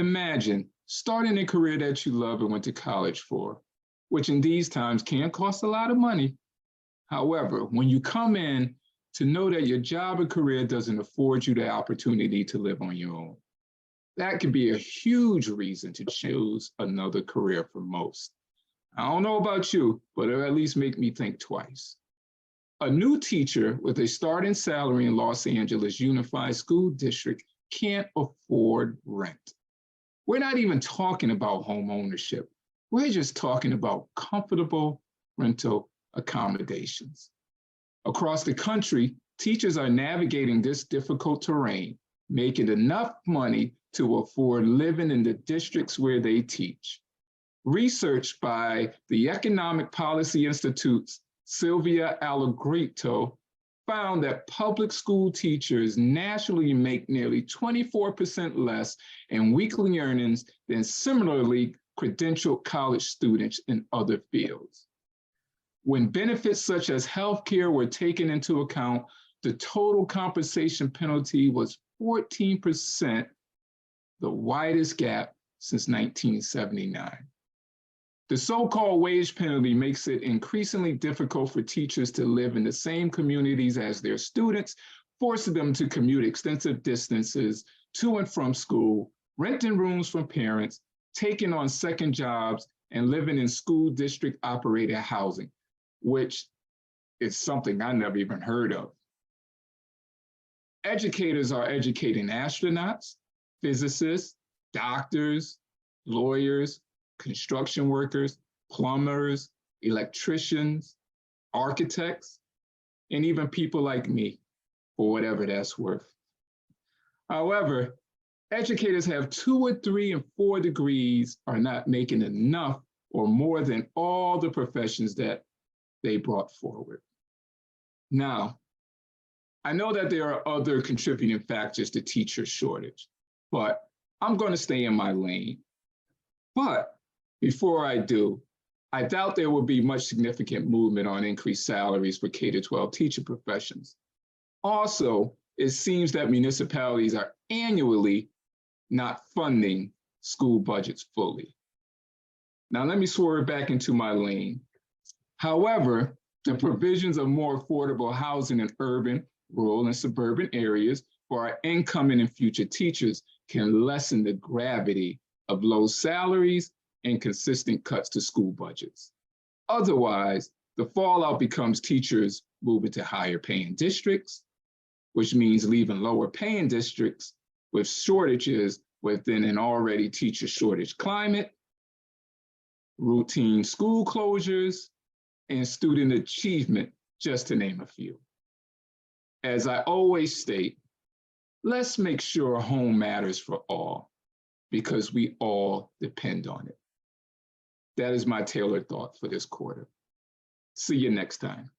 Imagine starting a career that you love and went to college for, which in these times can cost a lot of money. However, when you come in to know that your job or career doesn't afford you the opportunity to live on your own, that can be a huge reason to choose another career for most. I don't know about you, but it'll at least make me think twice. A new teacher with a starting salary in Los Angeles Unified School District can't afford rent. We're not even talking about home ownership. We're just talking about comfortable rental accommodations. Across the country, teachers are navigating this difficult terrain, making enough money to afford living in the districts where they teach. Research by the Economic Policy Institute's Sylvia Allegretto found that public school teachers nationally make nearly 24% less in weekly earnings than similarly credentialed college students in other fields. When benefits such as healthcare were taken into account, the total compensation penalty was 14%, the widest gap since 1979. The so-called wage penalty makes it increasingly difficult for teachers to live in the same communities as their students, forcing them to commute extensive distances to and from school, renting rooms from parents, taking on second jobs, and living in school district operated housing, which is something I never even heard of. Educators are educating astronauts, physicists, doctors, lawyers, construction workers, plumbers, electricians, architects, and even people like me, for whatever that's worth. However, educators have 2 or 3 and 4 degrees are not making enough or more than all the professions that they brought forward. Now, I know that there are other contributing factors to teacher shortage, but I'm going to stay in my lane. But before I do, I doubt there will be much significant movement on increased salaries for K-12 teacher professions. Also, it seems that municipalities are annually not funding school budgets fully. Now, let me swerve back into my lane. However, the provisions of more affordable housing in urban, rural, and suburban areas for our incoming and future teachers can lessen the gravity of low salaries and consistent cuts to school budgets. Otherwise, the fallout becomes teachers moving to higher paying districts, which means leaving lower paying districts with shortages within an already teacher shortage climate, routine school closures, and student achievement, just to name a few. As I always state, let's make sure home matters for all, because we all depend on it. That is my tailored thought for this quarter. See you next time.